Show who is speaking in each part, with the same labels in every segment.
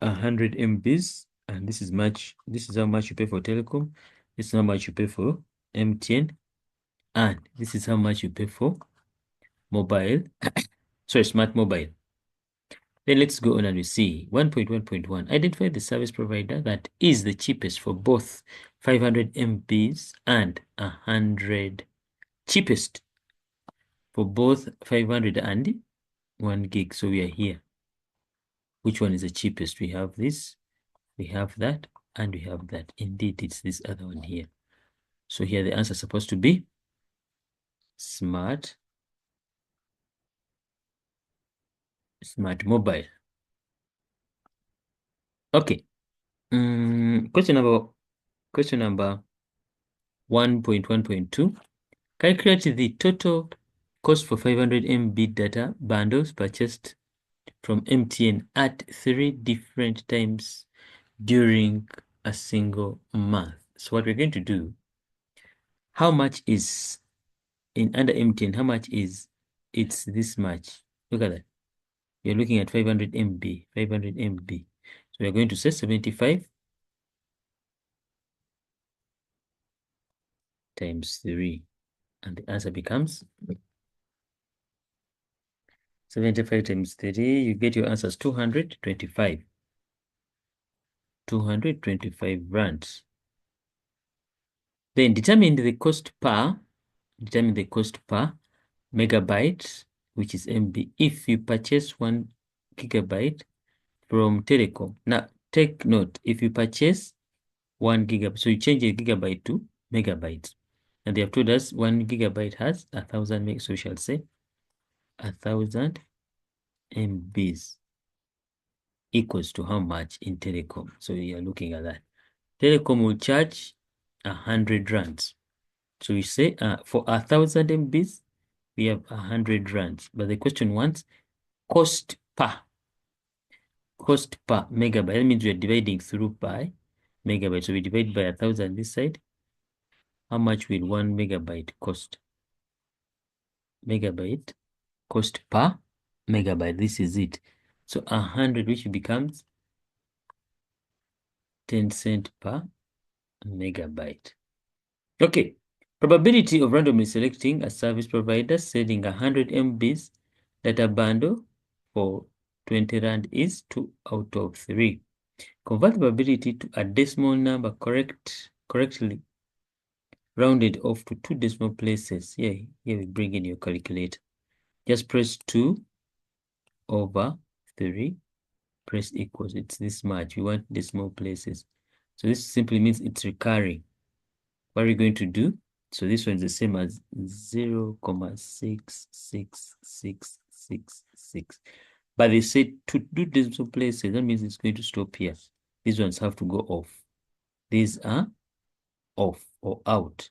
Speaker 1: 100 MBs, and this is how much you pay for telecom. This is how much you pay for MTN, and this is how much you pay for mobile, sorry, smart mobile. Then let's go on and we see 1.1.1. Identify the service provider that is the cheapest for both 500 MBs and 100. Cheapest for both 500 and 1 gig. So we are here. Which one is the cheapest? We have this, we have that, and we have that. Indeed, it's this other one here. So here the answer is supposed to be smart mobile. Okay. Question number 1.1.2. Calculate the total cost for 500 MB data bundles purchased from MTN at 3 different times during a single month. So what we're going to do, how much is in under MTN, how much is, it's this much. Look at that. You're looking at 500 MB, 500 MB. So we're going to say 75 times 3. And the answer becomes 75 times 3. You get your answers 225. 225 rands. Then determine the cost per megabyte, which is MB, if you purchase 1 gigabyte from telecom. Now take note, if you purchase 1 gigabyte, so you change a gigabyte to megabytes, and they have told us 1 gigabyte has 1,000 meg, so we shall say 1,000 MBs equals to how much in telecom. So we are looking at that. Telecom will charge 100 rands. So we say for 1,000 MBs, we have 100 rands. But the question wants cost per megabyte. That means we are dividing through by megabyte. So we divide by 1,000 this side. How much will 1 megabyte cost? Megabyte cost per megabyte. This is it. So 100, which becomes 10 cents per megabyte. Okay. Probability of randomly selecting a service provider selling 100 MBs data bundle for 20 rand is 2 out of 3. Convert the probability to a decimal number correctly rounded off to 2 decimal places. Here we bring in your calculator. Just press 2 over 3, press equals. It's this much. We want decimal places. So this simply means it's recurring. What are we going to do? So this one is the same as 0.66666. But they said to do decimal places, that means it's going to stop here. These ones have to go off. These are off or out.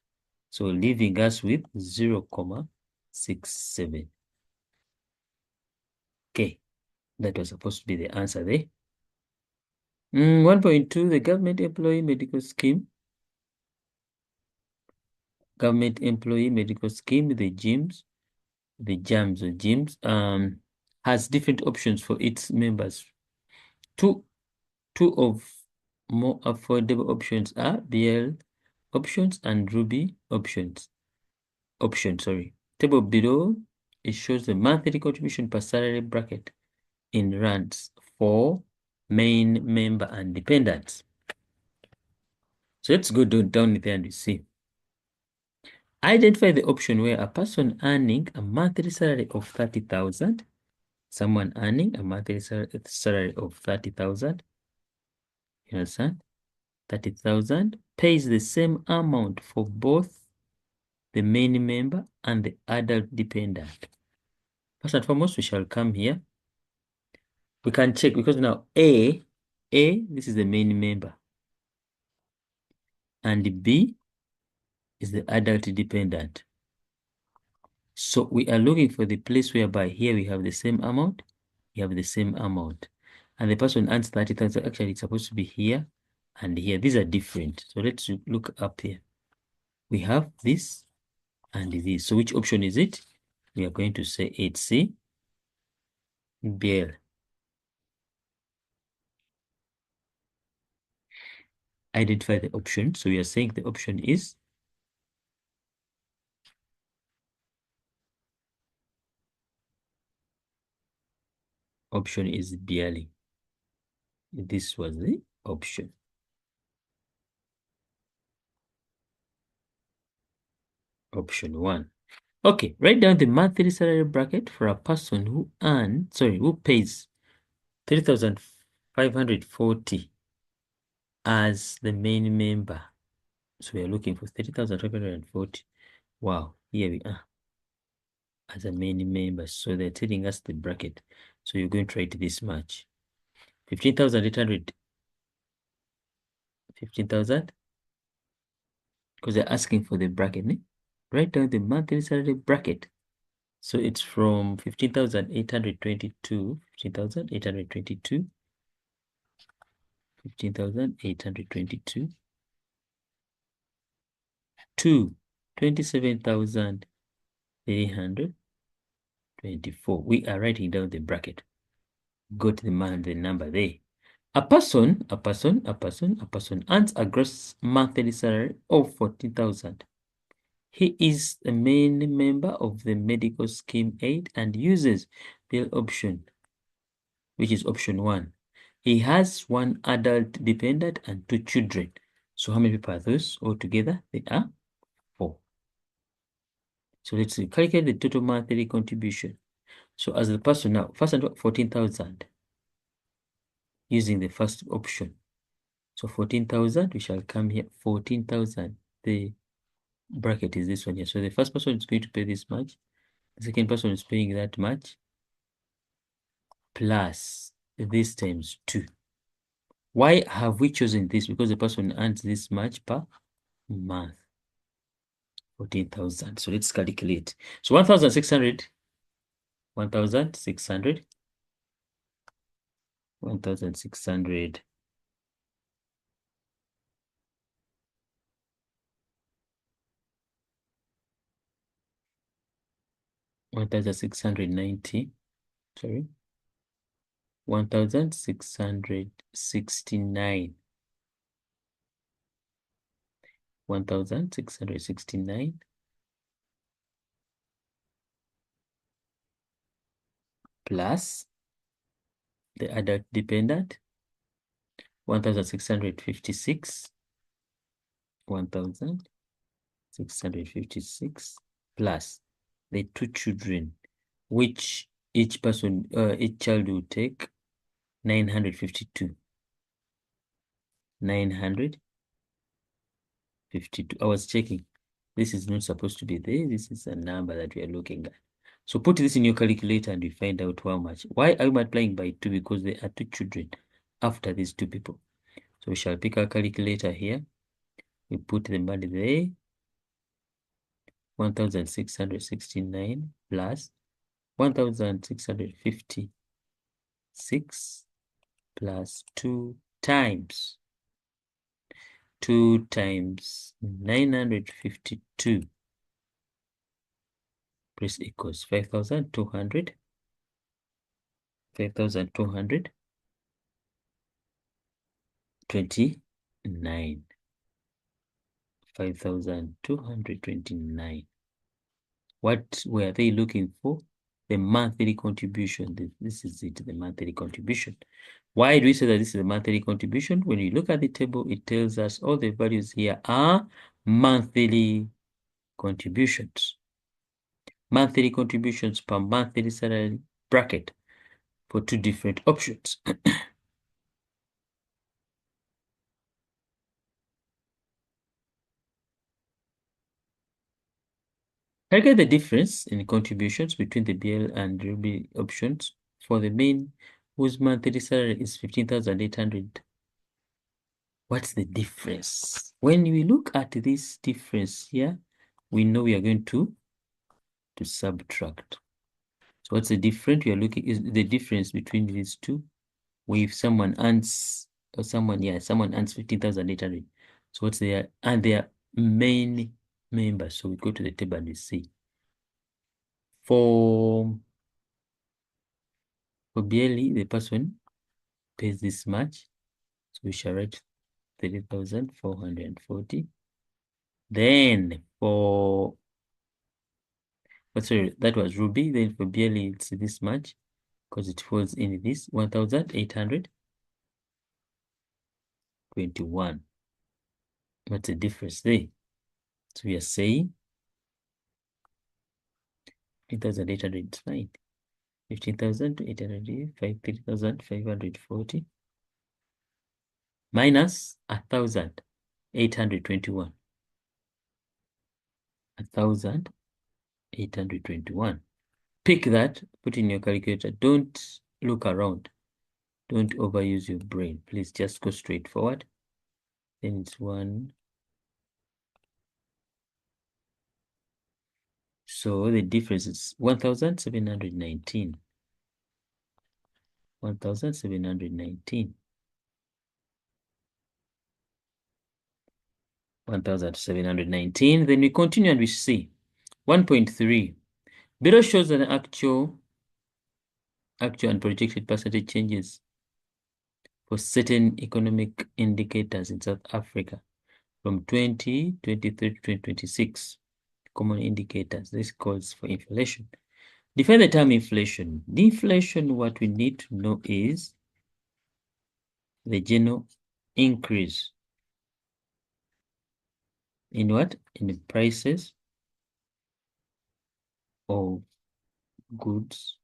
Speaker 1: So leaving us with 0.67. Okay, that was supposed to be the answer there. 1.2, the government employee medical scheme. Government employee medical scheme, the GEMS, has different options for its members. Two of more affordable options are BL options and Ruby options. Table below, it shows the monthly contribution per salary bracket in rands for main member and dependents. So let's go down there and we see. Identify the option where a person earning a monthly salary of 30,000, someone earning a monthly salary of 30,000, you understand? 30,000 pays the same amount for both the main member and the adult dependent. First and foremost, we shall come here. We can check because now A, this is the main member, and B is the adult dependent. So we are looking for the place whereby here we have the same amount, and the person earns 30,000. Actually, it's supposed to be here and here. These are different. So let's look up here. We have this and this. So which option is it? We are going to say it's C, BL. identify the option. So we are saying the option is barely. This was the option. Option 1. Okay, write down the monthly salary bracket for a person who pays 3,540 as the main member. So we are looking for 30,540. Wow, here we are as a main member. So they're telling us the bracket. So you're going to write this much. 15,800. 15,000 because they're asking for the bracket. Write down the monthly salary bracket. So it's from 15,822, 15,822, 15,822 to 27,324. We are writing down the bracket. Got the number there. A person earns a gross monthly salary of 14,000. He is a main member of the medical scheme aid and uses bill option, which is option 1. He has 1 adult dependent and 2 children. So how many people are those altogether? They are 4. So let's calculate the total monthly contribution. So as the person now, first 14,000 using the first option. So 14,000, we shall come here, 14,000. The bracket is this one here. So the first person is going to pay this much. The second person is paying that much. Plus this times 2. Why have we chosen this? Because the person earns this much per month. 14,000. So let's calculate. So 1,600, 1,600, 1,600 1,690, sorry, 1,669, 1,669 plus the adult dependent, 1,656, 1,656 plus the 2 children, which each child will take 952. 952. I was checking. This is not supposed to be there. This is a number that we are looking at. So put this in your calculator and you find out how much. Why are we multiplying by 2? Because there are 2 children after these 2 people. So we shall pick our calculator here. We put the money there. 1,669 plus 1,656 plus 2 times 952 press equals 5,200, 5,229, 5,229. What were they looking for? The monthly contribution. This is it, the monthly contribution. Why do we say that this is the monthly contribution? When you look at the table, it tells us all the values here are monthly contributions. Monthly contributions per monthly salary bracket for 2 different options. Calculate the difference in contributions between the BL and Ruby options for the main whose monthly salary is 15,800. What's the difference? When we look at this difference here, we know we are going to subtract. So what's the difference? We are looking is the difference between these two. If someone earns someone earns 15,800. So what's their main member? So we go to the table and we see. For BLE, the person pays this much. So we shall write 3,440. Then for, sorry, that was Ruby. Then for BLE, it's this much because it falls in this 1,821. What's the difference there? So we are saying 15,800 is fine. 15,800, 3,540 minus 1,821. 1,821. Pick that, put in your calculator. Don't look around. Don't overuse your brain. Please just go straight forward. Then it's 1. So the difference is 1,719. 1,719. 1,719. Then we continue and we see 1.3. Below shows an actual and projected percentage changes for certain economic indicators in South Africa from 2023 to 2026. Common indicators. This calls for inflation. Define the term inflation. The inflation, what we need to know is the general increase in what? In the prices of goods,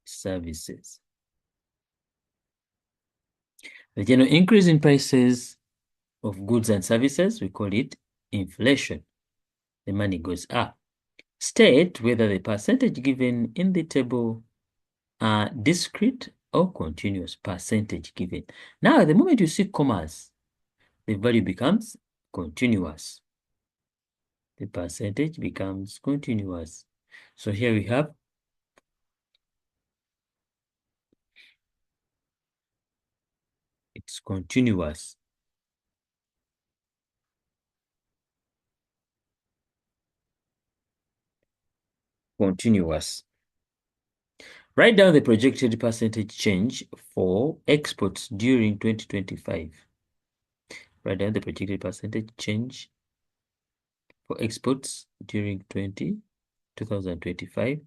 Speaker 1: services. The general increase in prices of goods and services, we call it inflation. The money goes up. State whether the percentage given in the table are discrete or continuous percentage given. Now, the moment you see commas, the value becomes continuous. The percentage becomes continuous. So here we have it's continuous. Continuous. Write down the projected percentage change for exports during 2025. Write down the projected percentage change for exports during 2025.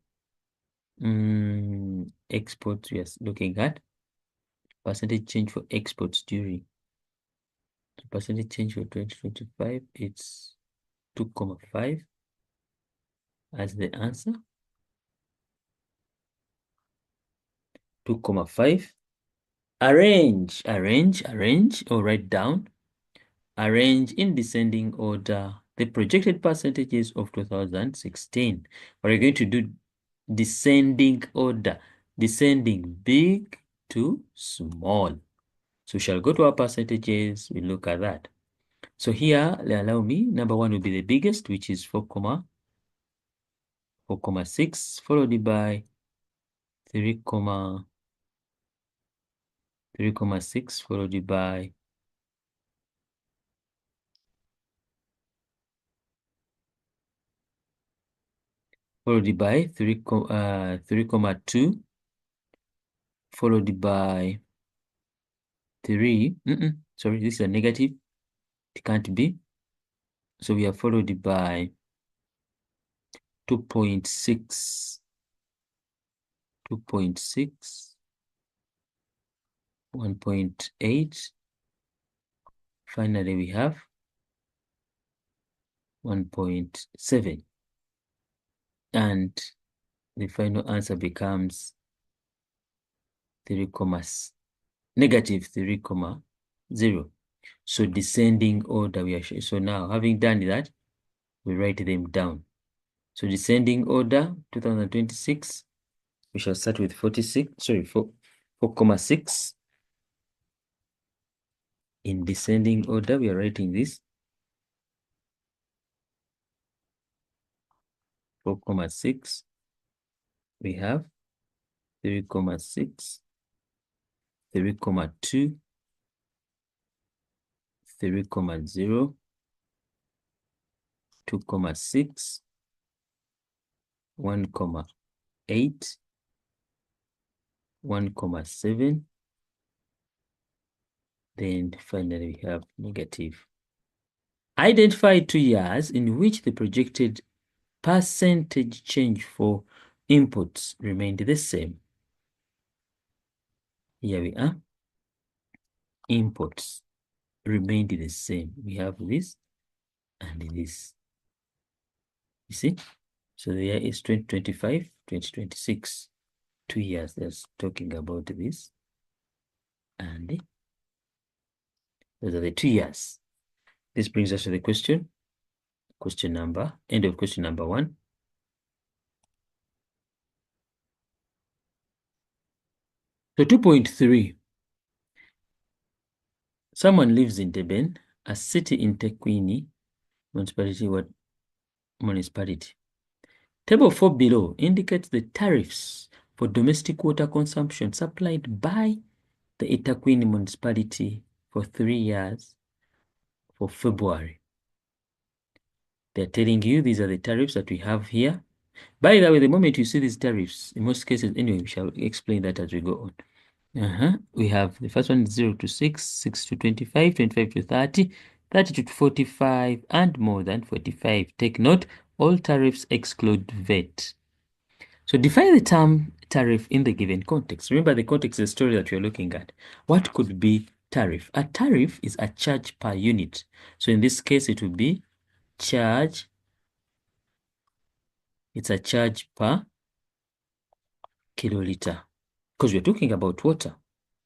Speaker 1: Exports, we are looking at percentage change for exports during. The percentage change for 2025, it's 2.5 as the answer. 2.5. Arrange or write down. Arrange in descending order the projected percentages of 2016. We're going to do descending order, descending big to small. So we shall go to our percentages, we look at that. So here, allow me, number 1 will be the biggest, which is 4.6, followed by 3.6, followed by 3.2, followed by 3. Sorry, this is a negative. It can't be. So we are followed by 2.6, 1.8. Finally, we have 1.7. And the final answer becomes negative 3.0. So descending order we are showing. So now, having done that, we write them down. So descending order 2026, we shall start with 4.6. In descending order, we are writing this 4.6. We have 3.6, 3.2, 3.0, 2.6, 1.8, 1.7, Then finally we have negative. Identify 2 years in which the projected percentage change for inputs remained the same. Here we are. Inputs remained the same. We have this and this. You see? So the year is 2025, 2026. 2 years. That's talking about this. And those are the 2 years. This brings us to the question. End of question number 1. So 2.3. Someone lives in Deben, a city in Tekwini, municipality. Table 4 below indicates the tariffs for domestic water consumption supplied by the Itakwini municipality for 3 years for February. They're telling you these are the tariffs that we have here. By the way, the moment you see these tariffs, in most cases, anyway, we shall explain that as we go on. We have the first one 0 to 6, 6 to 25, 25 to 30, 30 to 45, and more than 45. Take note, all tariffs exclude VAT. So define the term tariff in the given context. Remember, the context is the story that we're looking at. What could be tariff? A tariff is a charge per unit. So in this case, it would be charge. It's a charge per kiloliter because we're talking about water.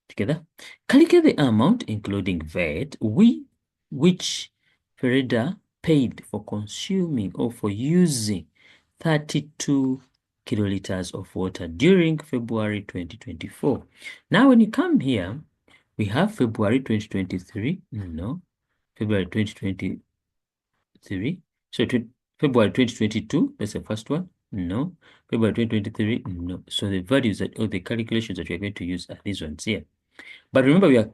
Speaker 1: Together, calculate the amount including VAT which Ferreira paid for consuming or for using 32 kiloliters of water during February 2024. Now, when you come here, we have February 2023. No, February 2023. So February 2022, that's the first one. No. February 2023, no. So the values that, or the calculations that we are going to use are these ones here. But remember, we are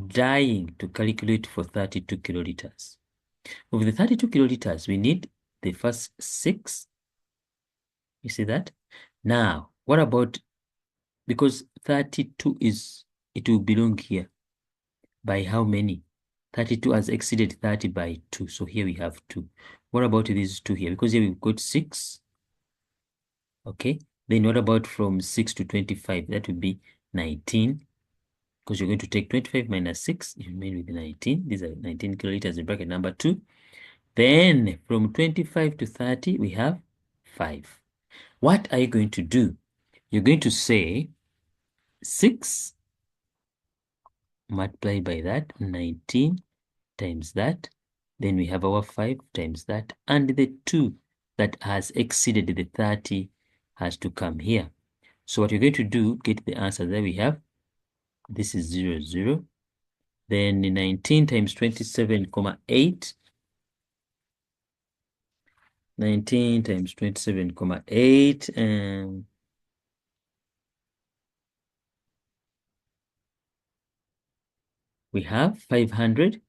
Speaker 1: dying to calculate for 32 kiloliters. Of the 32 kiloliters, we need the first 6. You see that? Now, what about, because 32 it will belong here. By how many? 32 has exceeded 30 by 2. So here we have 2. What about these 2 here? Because here we've got 6. Okay. Then what about from 6 to 25? That would be 19. Because you're going to take 25 minus 6, you remain with 19. These are 19 kiloliters in bracket number 2. Then from 25 to 30, we have 5. What are you going to do? You're going to say 6 multiplied by that, 19 times that. Then we have our 5 times that. And the 2 that has exceeded the 30 has to come here. So what you're going to do, get the answer there we have. This is 0, 0. Then 19 times 27,8. 19 times 27,8. We have 500.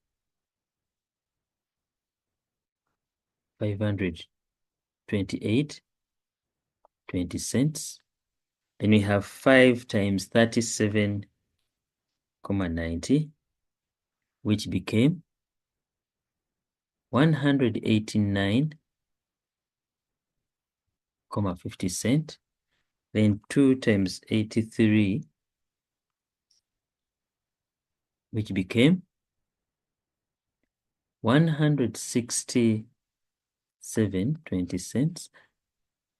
Speaker 1: 528, 20 cents. Then we have 5 times 37,90, which became 189,50 cents. Then 2 times 83, which became 167.20 cents.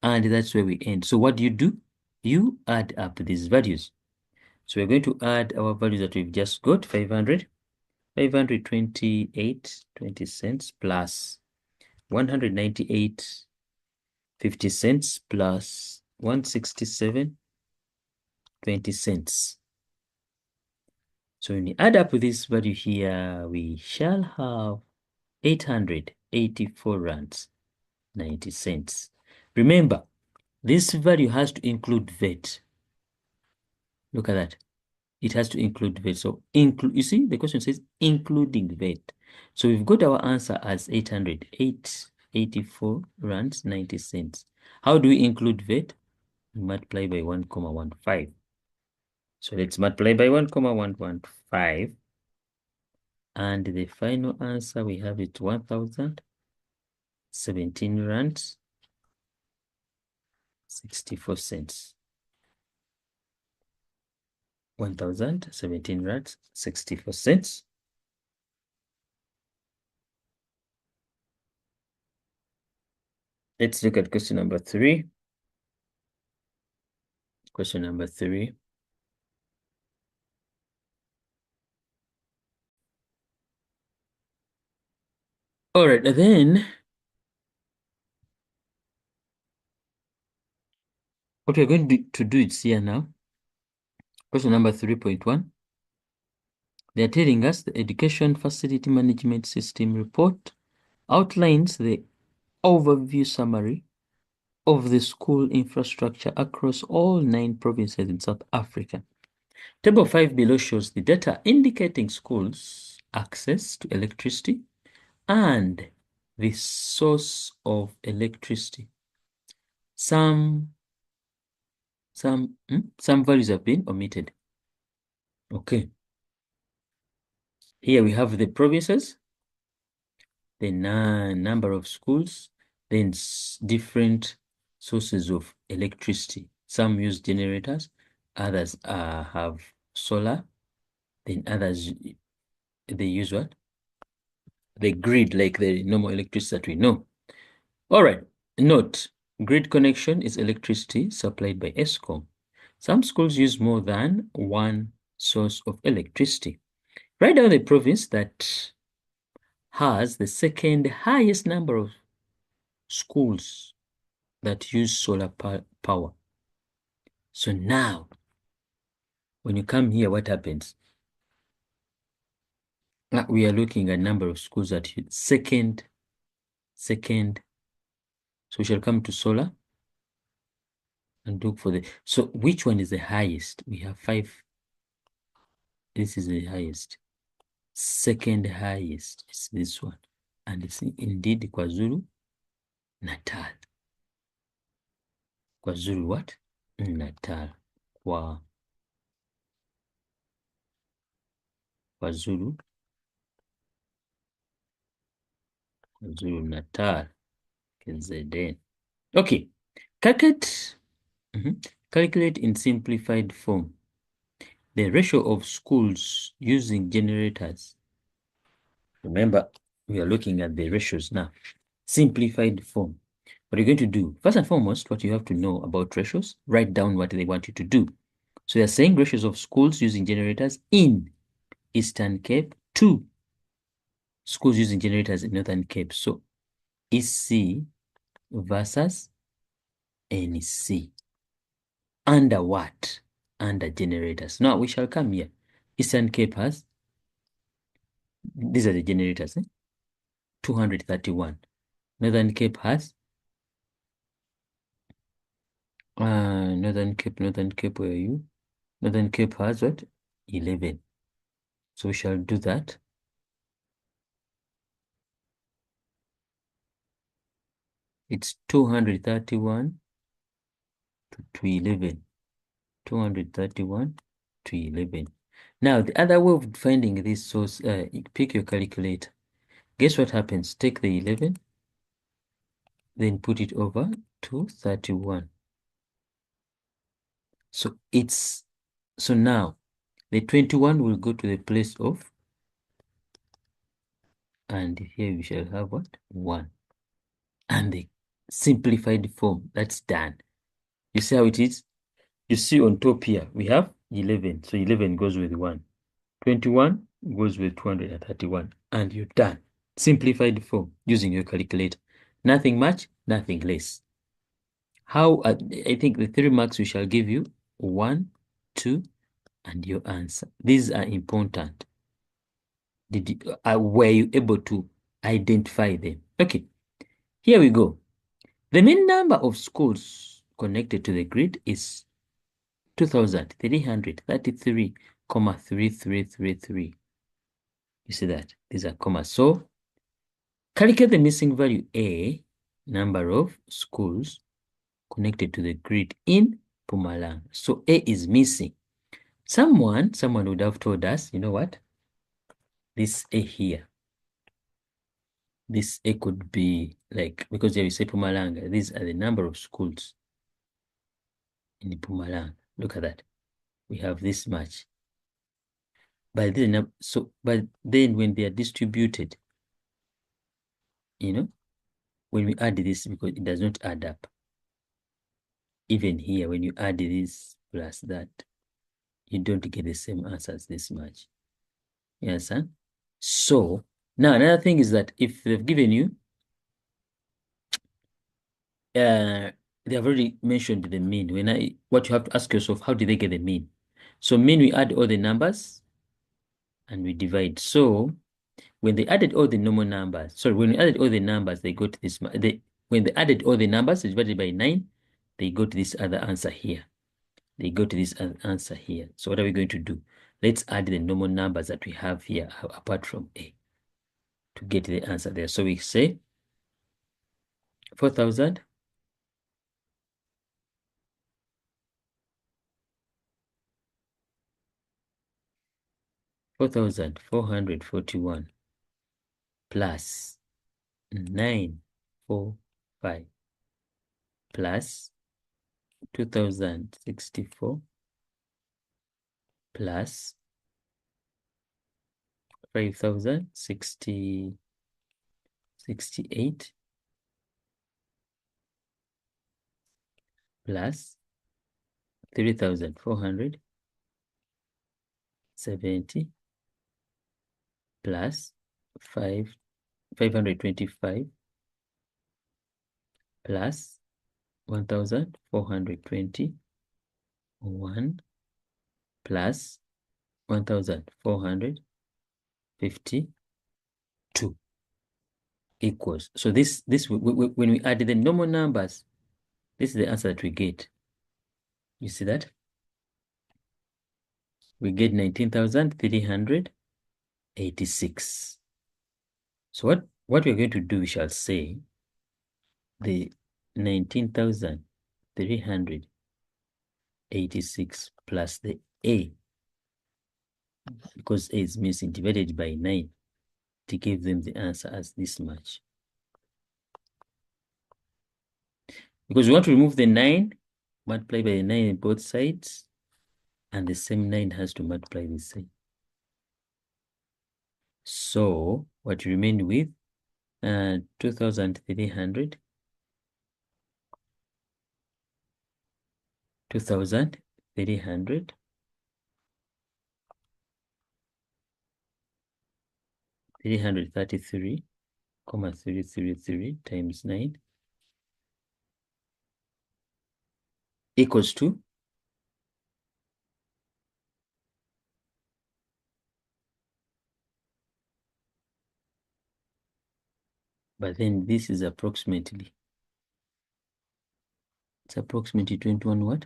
Speaker 1: And that's where we end. So what do? You add up these values. So we're going to add our values that we've just got, 528.20 cents plus 198.50 cents plus 167.20 cents. So when we add up this value here, we shall have 884 rands 90 cents. Remember, this value has to include VAT. Look at that. It has to include VAT. So you see, the question says including VAT. So we've got our answer as 884 rands 90 cents. How do we include VAT? We multiply by 1,115. So let's multiply by 1,115. And the final answer we have it 1,017 rands 64 cents. 1,017 rands 64 cents. Let's look at question number 3. Question number 3. All right, then what we're going to do is here now. Question number 3.1. They're telling us the Education Facility Management System report outlines the overview summary of the school infrastructure across all 9 provinces in South Africa. Table 5 below shows the data indicating schools' access to electricity and the source of electricity. Some values have been omitted. Okay. Here we have the provinces, the number of schools, then different sources of electricity. Some use generators, others have solar, then others, they use what? The grid, like the normal electricity that we know. All right, note, grid connection is electricity supplied by ESCOM. Some schools use more than one source of electricity. Write down the province that has the second highest number of schools that use solar power. So now, when you come here, what happens? We are looking at number of schools that use second. So we shall come to solar and look for so which one is the highest? We have 5. This is the highest. Second highest is this one. And it's indeed KwaZulu Natal. KwaZulu what? Natal. KwaZulu Natal. KZN. Okay. Calculate in simplified form the ratio of schools using generators. Remember, we are looking at the ratios now. Simplified form. What you're going to do, first and foremost, what you have to know about ratios, write down what they want you to do. So they're saying ratios of schools using generators in Eastern Cape to schools using generators in Northern Cape. So EC versus NC. Under what? Under generators. Now we shall come here. Eastern Cape has, these are the generators, 231. Northern Cape has, Northern Cape, where are you? Northern Cape has what? 11. So we shall do that. It's 231 to 11. 231 to 11. Now, the other way of finding this source, pick your calculator. Guess what happens? Take the 11, then put it over to 31. So now the 21 will go to the place of, and here we shall have what? 1. And the simplified form, that's done. You see how it is? You see on top here, we have 11. So 11 goes with 1. 21 goes with 231. And you're done. Simplified form using your calculator. Nothing much, nothing less. How? I think the 3 marks we shall give you 1, 2, and your answer. These are important. Were you able to identify them? Okay, here we go. The mean number of schools connected to the grid is 2,333,3333. You see that? These are commas. So calculate the missing value A, number of schools connected to the grid in Mpumalanga. So A is missing. Someone would have told us, you know what? this A here. This A could be like, because there is a Mpumalanga, these are the number of schools in Mpumalanga. Look at that. We have this much. But then when they are distributed, when we add this, because it does not add up. Even here, when you add this plus that, you don't get the same answer as this much. You understand? So now another thing is that if they've given you, they have already mentioned the mean. What you have to ask yourself, how did they get the mean? So mean, we add all the numbers and we divide. So when they added all the normal numbers, sorry, when we added all the numbers, they got this. When they added all the numbers divided by 9, they got this other answer here. They got this answer here. So what are we going to do? Let's add the normal numbers that we have here apart from A to get the answer there. So we say 4,000 4,441 plus 945 plus 2,064 plus 5,068 plus 3,470 plus 525 plus 1,421 plus 1,452 equals. So this when we add the normal numbers, this is the answer that we get. You see that? We get 19,386. So what we're going to do, we shall say the 19,386 plus the A, because A is missing, divided by 9 to give them the answer as this much. Because we want to remove the 9, multiply by 9 on both sides, and the same 9 has to multiply this side. So what remained with 2,300 2,300 333,333 times 9 equals to 21 what?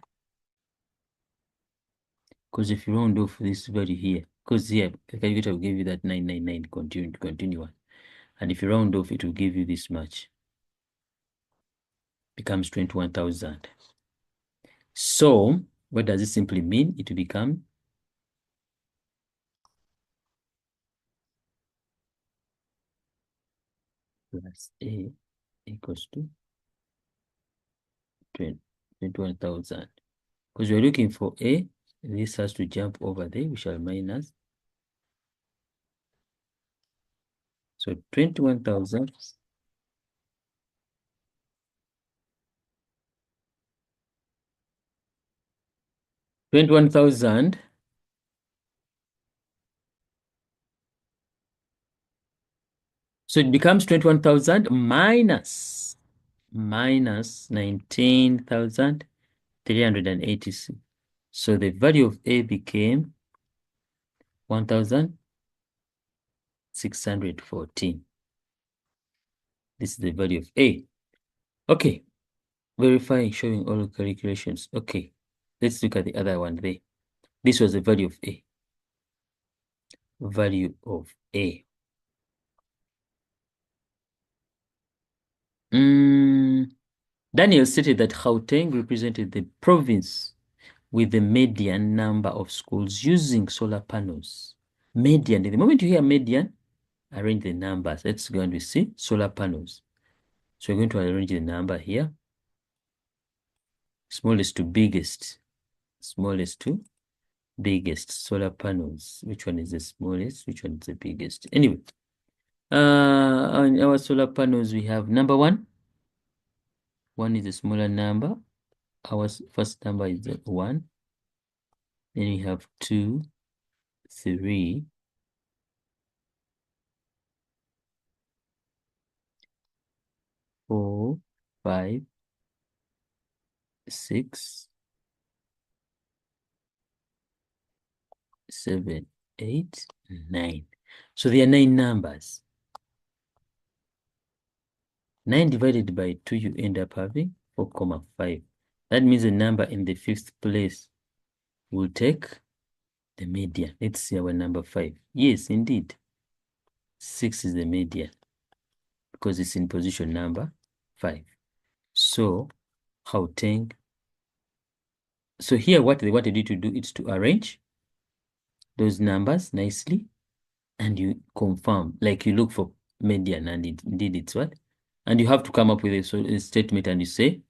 Speaker 1: Because if you round off this value here, because here the calculator will give you that 999 continuous, and if you round off, it will give you this much. Becomes 21,000. So what does it simply mean? It will become plus A equals to 21,000. Because we're looking for A, this has to jump over there. We shall minus. So 21,000 21,000 so it becomes 21,000 minus 19,386. So the value of A became 1,614. This is the value of A. Okay. Verifying, showing all calculations. Okay. Let's look at the other one there. This was the value of A. Value of A. Daniel stated that Gauteng represented the province with the median number of schools using solar panels Median. The moment you hear median, arrange the numbers. Let's go and we see solar panels. So we're going to arrange the number here. Smallest to biggest. Smallest to biggest. Solar panels. Which one is the smallest? Which one is the biggest? Anyway, on our solar panels, we have number 1. 1 is a smaller number. Our first number is the 1. Then we have 2, 3, 4, 5, 6, 7, 8, 9. So there are 9 numbers. 9 divided by 2, you end up having 4,5. That means the number in the 5th place will take the median. Let's see our number 5. Yes, indeed. 6 is the median because it's in position number 5. So, Gauteng. So here what they wanted you to do is to arrange those numbers nicely and you confirm, like you look for median and indeed it's what? And you have to come up with a statement and you say,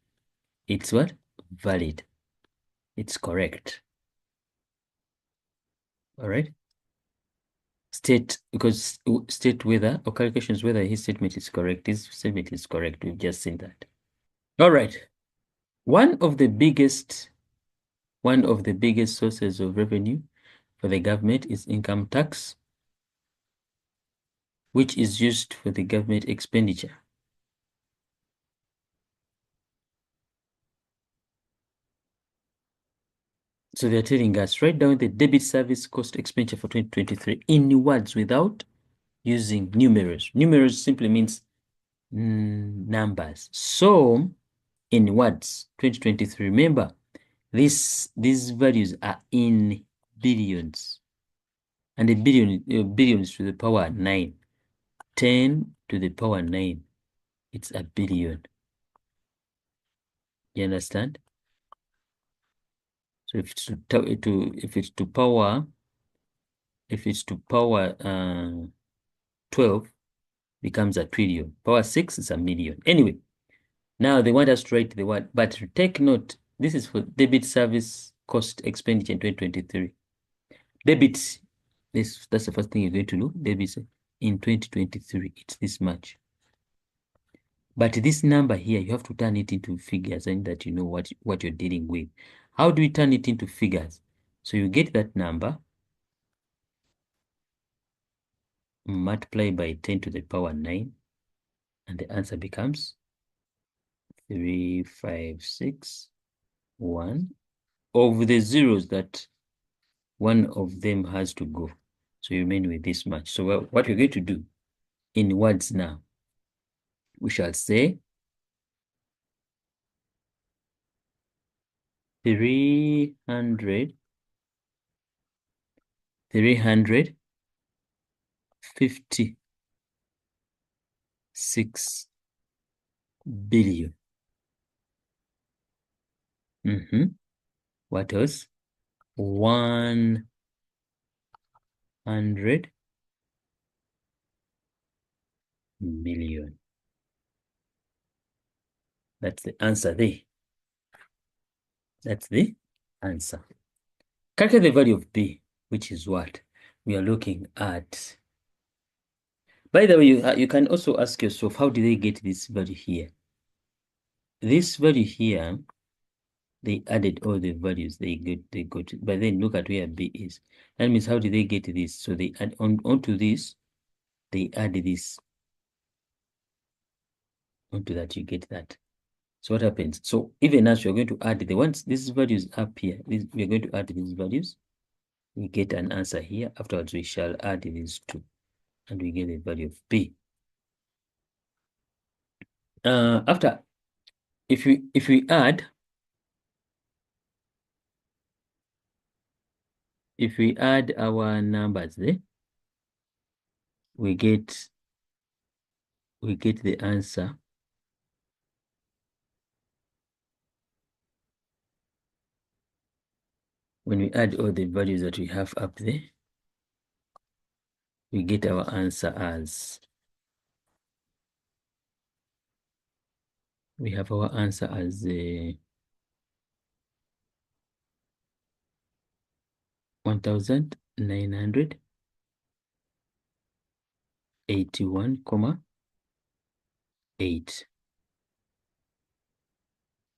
Speaker 1: it's what? Valid. It's correct. All right. State, because state whether, or calculations whether his statement is correct. His statement is correct. We've just seen that. All right. One of the biggest sources of revenue for the government is income tax, which is used for the government expenditure. So they're telling us, write down the debit service cost expenditure for 2023 in words without using numerals. Numerals simply means numbers. So in words, 2023, remember, these values are in billions. And a billion is to the power 9. 10 to the power 9. It's a billion. You understand? So if it's to power 12, becomes a trillion. Power 6 is a million. Anyway, now they want us to write the word, but take note, this is for debit service cost expenditure in 2023. Debit, that's the first thing you're going to do. Debit in 2023, it's this much. But this number here, you have to turn it into figures and that you know what you're dealing with. How do we turn it into figures? So you get that number, multiply by 10 to the power 9, and the answer becomes 3, 5, 6, 1. Of the zeros, that one of them has to go. So you remain with this much. So what we're going to do in words now, we shall say 356 billion. What else? 100 million. That's the answer there. That's the answer. Calculate the value of B, which is what we are looking at. By the way, you can also ask yourself, how did they get this value here? This value here, they added all the values they got, but then look at where B is. That means how did they get this? So they add onto this, they add this. Onto that, you get that. So what happens? So even as you're going to add the ones, these values up here, we're going to add these values. We get an answer here. Afterwards, we shall add these two, and we get the value of B. After, if we add our numbers there, we get the answer. When we add all the values that we have up there, we get our answer as, we have our answer as 1981,8.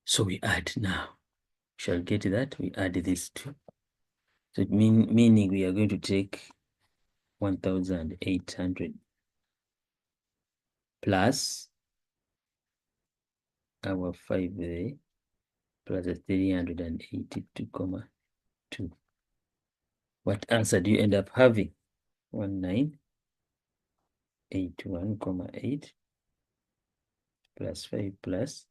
Speaker 1: So we add now. Shall get that. We add these two. So it meaning we are going to take 1,800 plus our 5 there plus a 382,2. What answer do you end up having? 1981,8 plus 5 plus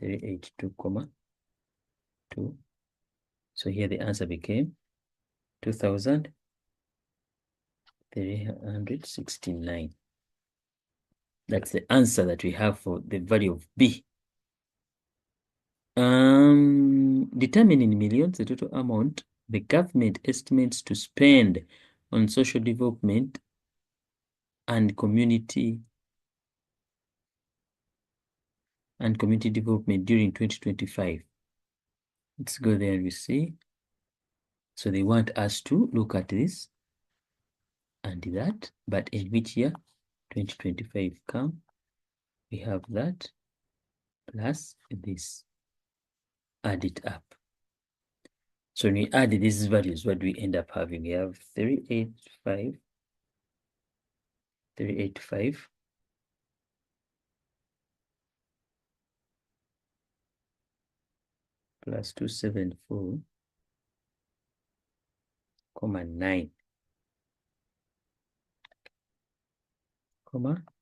Speaker 1: 382,2. So here the answer became 2,369. That's the answer that we have for the value of B. Determine in millions the total amount the government estimates to spend on social development and community development during 2025. Let's go there and we see. So they want us to look at this and that, but in which year? 2025 come. We have that plus this. Add it up. So when we add these values, what do we end up having? We have 385 plus 274,9.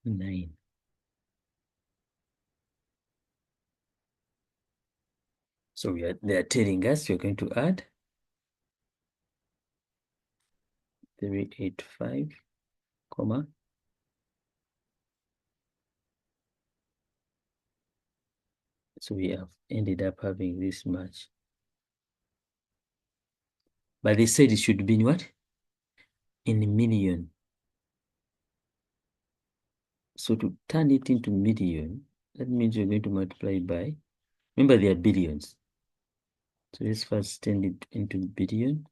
Speaker 1: 9. So they are telling us you're going to add 385, so we have ended up having this much. But they said it should be in what? In a million. So to turn it into million, that means you're going to multiply by, remember they are billions. So let's first turn it into billion.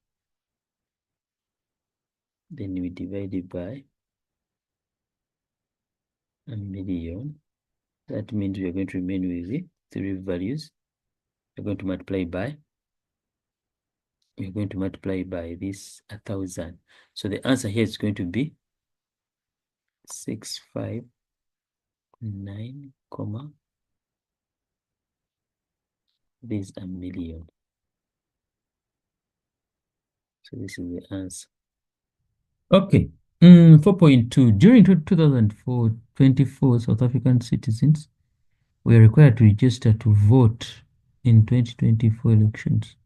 Speaker 1: Then we divide it by a million. That means we are going to remain with the 3 values. We're going to multiply by, we're going to multiply by this 1,000. So the answer here is going to be 659, this is a million. So this is the answer. Okay. 4.2. During 2004, 24 South African citizens were required to register to vote in 2024 elections.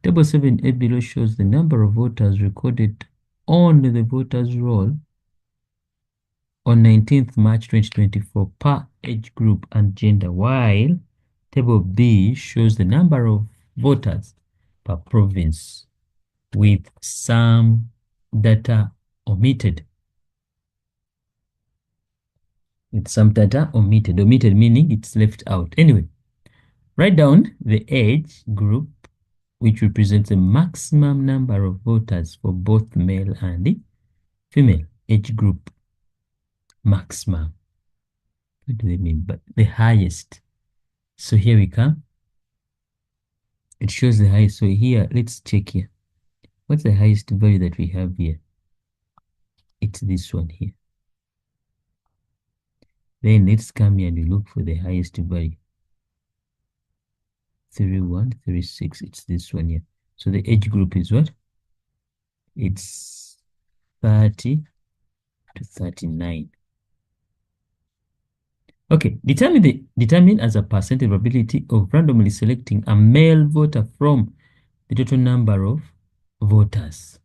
Speaker 1: Table 7A below shows the number of voters recorded on the voters' roll on 19th March 2024 per age group and gender, while Table B shows the number of voters per province with some data omitted. With some data omitted. Omitted meaning it's left out. Anyway, write down the age group which represents the maximum number of voters for both male and female. Age group maximum. What do they mean? But the highest. So here we come. It shows the highest. So here, let's check here. What's the highest value that we have here? It's this one here. Then let's come here and look for the highest value. 3136. It's this one here. So the age group is what? It's 30 to 39. Okay, determine as a percentage probability of randomly selecting a male voter from the total number of voters.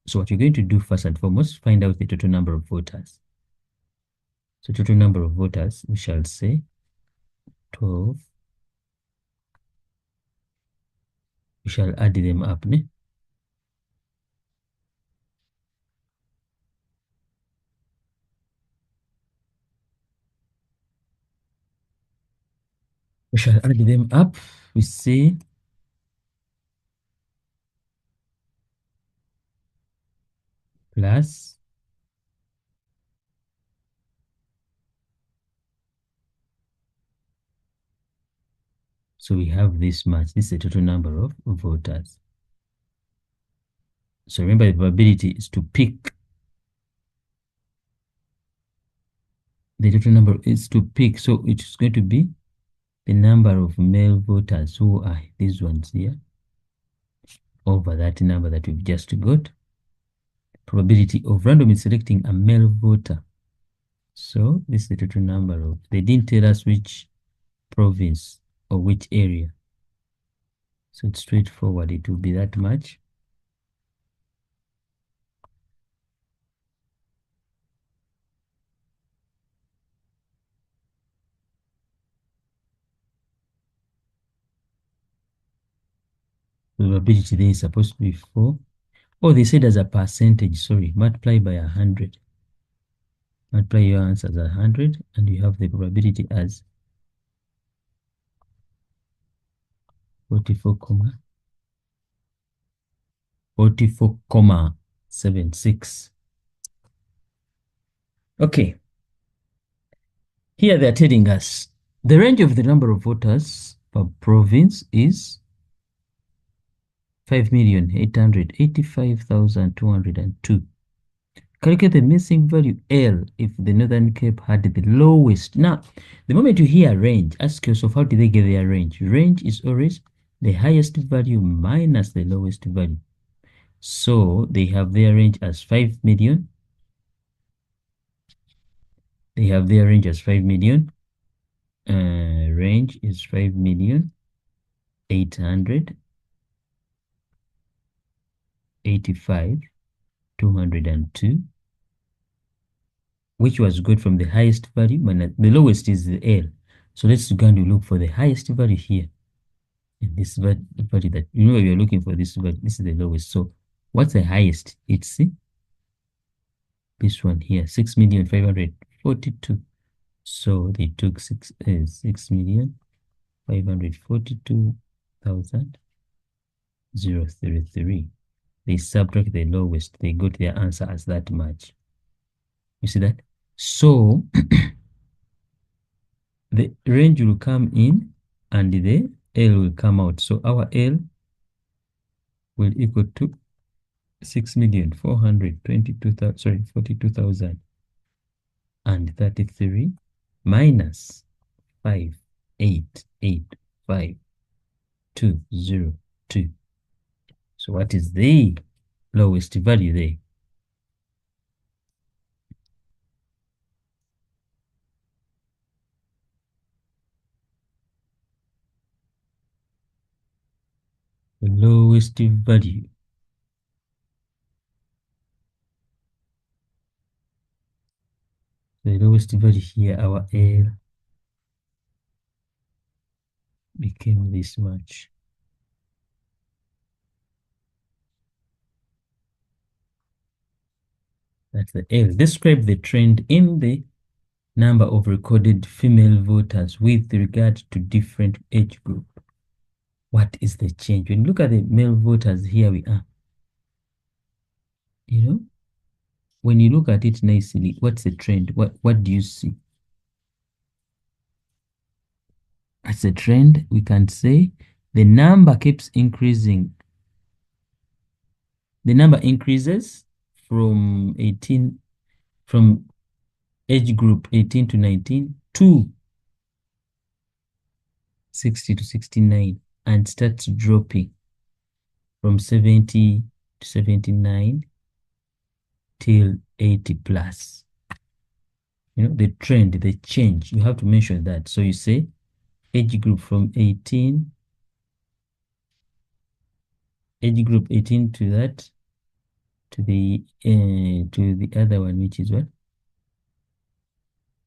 Speaker 1: So what you're going to do first and foremost, find out the total number of voters. So total number of voters, we shall say 12. We shall add them up. Ne? We shall add them up. We see plus so we have this much. This is the total number of voters. So remember the probability is to pick. The total number is to pick. So it's going to be the number of male voters who are these ones here over that number that we've just got. Probability of randomly selecting a male voter. So this is the total number of, they didn't tell us which province or which area. So it's straightforward. It will be that much. Probability there is supposed to be 4. Oh, they said as a percentage, sorry, multiply by 100. Multiply your answer as 100 and you have the probability as 44,76. Okay. Here they're telling us the range of the number of voters per province is 5,885,202. Calculate the missing value L if the Northern Cape had the lowest. Now, the moment you hear range, ask yourself, how did they get their range? Range is always the highest value minus the lowest value. So they have their range as 5 million. They have their range as 5 million. Range is 5,885,202. Which was good from the highest value, the lowest is the L. So let's go and look for the highest value here. And this value that, you know, you're looking for this value, this is the lowest. So what's the highest? It's this one here, 6,542,000. So they took 6,542,033. They subtract the lowest. They got their answer as that much. You see that? So the range will come in and the L will come out. So our L will equal to 6,422,000, sorry, 42,033 minus 5,885,202. So what is the lowest value there? The lowest value. The lowest value here, our L became this much. That's the L. Describe the trend in the number of recorded female voters with regard to different age group. What is the change? When you look at the male voters, here we are. You know, when you look at it nicely, what's the trend? What do you see? As a trend, we can say the number keeps increasing. The number increases from age group 18 to 19 to 60 to 69 and starts dropping from 70 to 79 till 80 plus. You know, the trend, the change, you have to mention that. So you say age group from 18, age group 18 to that, to the other one, which is what?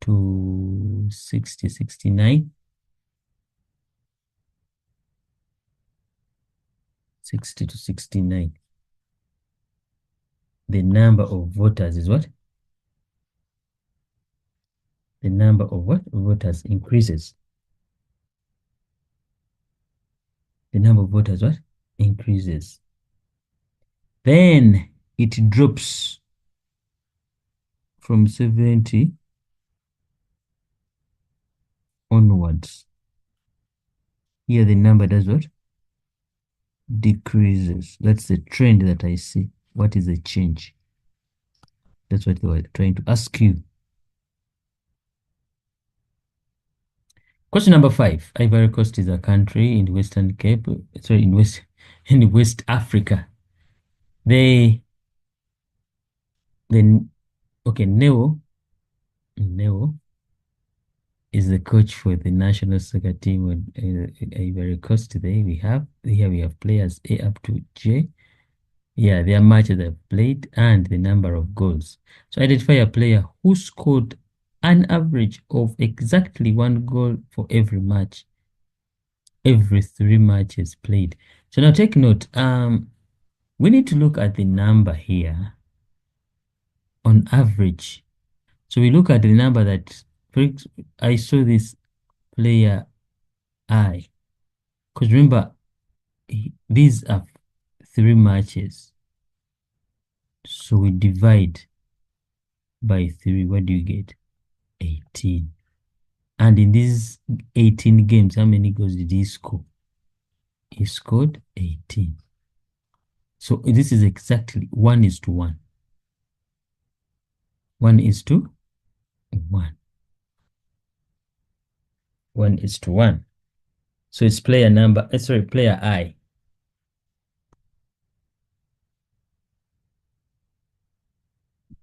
Speaker 1: To 60, 69. 60 to 69. The number of voters is what? The number of what? Voters increases. the number of voters what? Increases. Then it drops from 70 onwards. Here the number does what? Decreases. That's the trend that I see. What is the change? That's what they were trying to ask you. Question number 5. Ivory Coast is a country in Western Cape, sorry, in West Africa. Okay, Neo is the coach for the national soccer team of Ivory Coast. Today we have players A up to J. Yeah, their matches they've played and the number of goals. So identify a player who scored an average of exactly 1 goal for every match, every 3 matches played. So now take note. We need to look at the number here on average. So we look at the number that I saw this player I, because remember these are 3 matches. So we divide by 3. What do you get? 18. And in these 18 games, how many goals did he score? He scored 18. So this is exactly 1:1. 1:1. 1:1. So it's player I.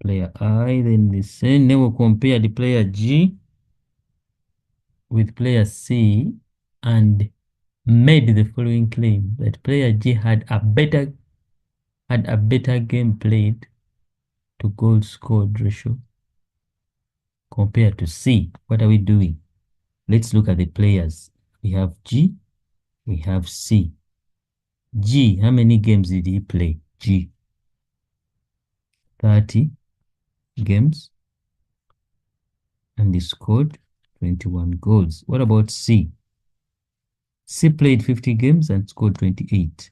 Speaker 1: Player I, then the same. Then we'll compare the player G with player C and made the following claim that player G had a better game played to goal scored ratio compared to C. What are we doing? Let's look at the players. We have G, we have C. G, how many games did he play? G, 30 games, and he scored 21 goals. What about C? C played 50 games and scored 28.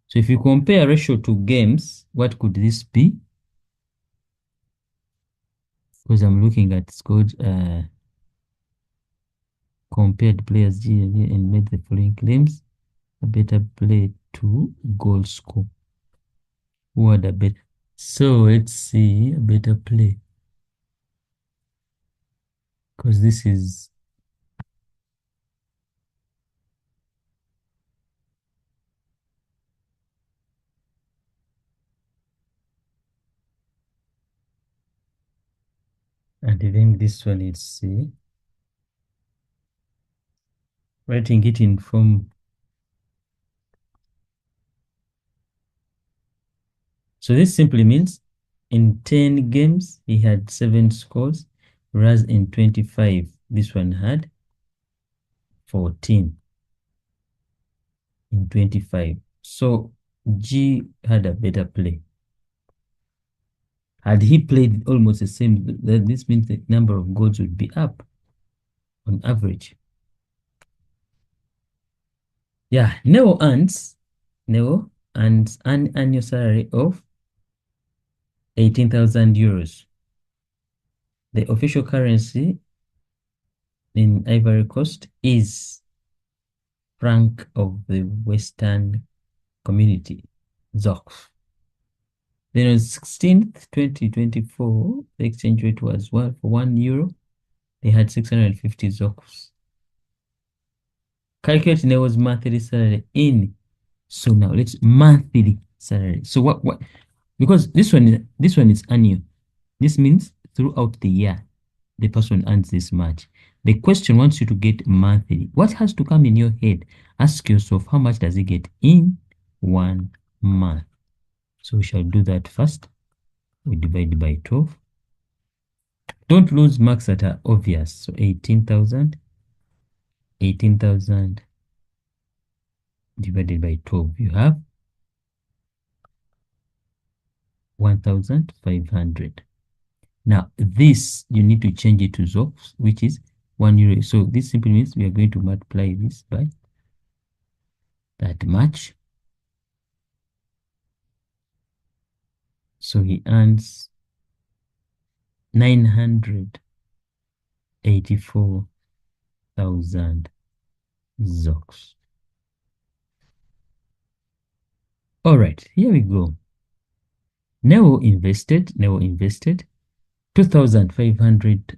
Speaker 1: So if you compare ratio to games, what could this be? Because I'm looking at scored compared players G and made the following claims. A better play to goal score. Who had a better? So let's see a better play. Because this is and then this one is C. Writing it in form. So this simply means in 10 games, he had 7 scores, whereas in 25, this one had 14 in 25. So G had a better play. Had he played almost the same, this means the number of goals would be up on average. Yeah, Neo earns an annual salary of 18,000 euros. The official currency in Ivory Coast is franc of the Western Community, ZOC. Then on 16th, 2024, the exchange rate was for €1. They had 650 ZOCs. Calculate Neo's monthly salary in. So now let's monthly salary. So what? Because this one is annual. This means throughout the year, the person earns this much. The question wants you to get monthly. What has to come in your head? Ask yourself, how much does he get in 1 month? So we shall do that first. We divide by 12. Don't lose marks that are obvious. So 18,000 divided by 12. You have 1,500. Now this, you need to change it to ZOCs, which is €1. So this simply means we are going to multiply this by that much. So he earns 984,000 ZOCs. All right, here we go. Neo invested 2,500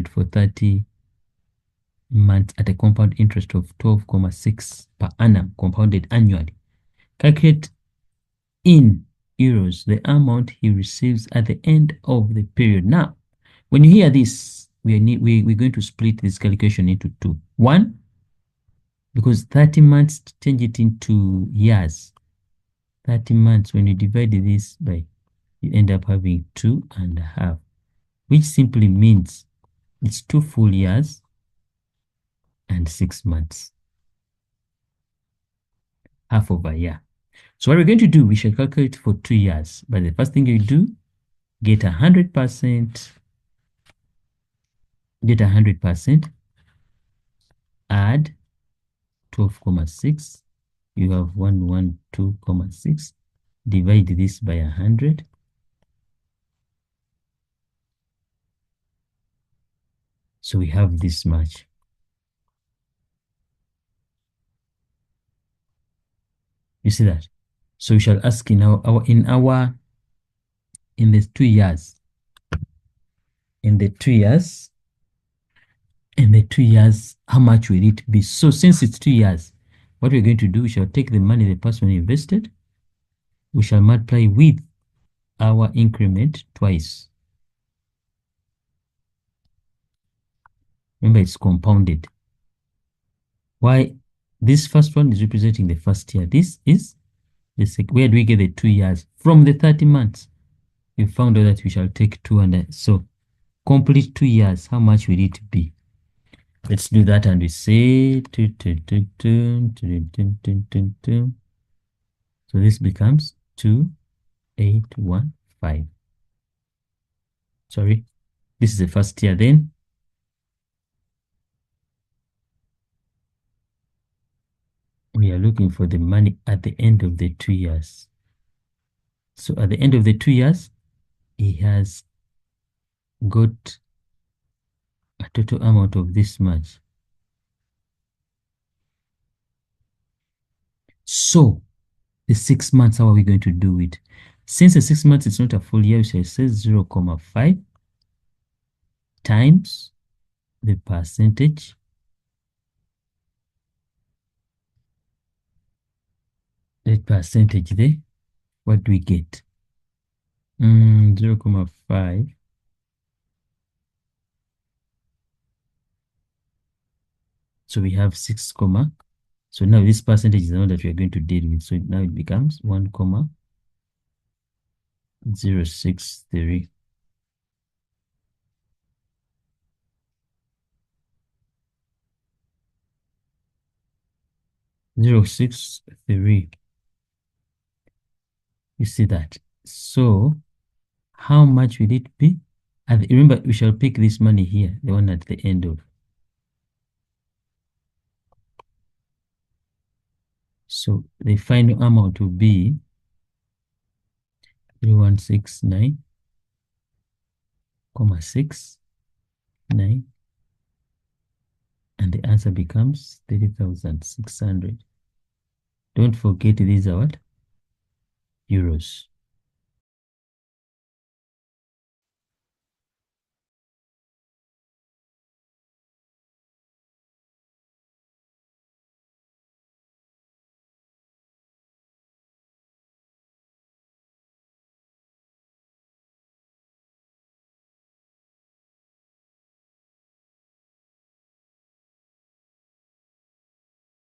Speaker 1: for 30 months at a compound interest of 12.6 per annum, compounded annually. Calculate in euros the amount he receives at the end of the period. Now, when you hear this, we're going to split this calculation into two. One, because 30 months, change it into years. 30 months, when you divide this by, you end up having 2.5, which simply means it's 2 full years and 6 months, half of a year. So what we're going to do, we shall calculate for 2 years. But the first thing you do, get 100%, add 12.6, you have 112.6, divide this by 100. So we have this much. You see that? So we shall ask in the 2 years. In the 2 years, how much will it be? So since it's 2 years, what we're going to do, we shall take the money the person invested, we shall multiply with our increment twice. Remember, it's compounded. Why? This first one is representing the first year. This is the second. Where do we get the 2 years? From the 30 months. We found out that we shall take 2, and so complete 2 years. How much will it be? Let's do that, and we say so this becomes 2,815. Sorry, this is the first year. Then we are looking for the money at the end of the 2 years. So at the end of the 2 years, he has got a total amount of this much. So the 6 months, how are we going to do it? Since the 6 months is not a full year, we shall say 0.5 times the percentage there. What do we get? 0.5. So we have 6, so now this percentage is the one that we are going to deal with. So now it becomes 1,063. You see that? So how much will it be? And remember, we shall pick this money here, the one at the end of. So the final amount will be 3169.69, and the answer becomes 30,600. Don't forget these are what? Euros.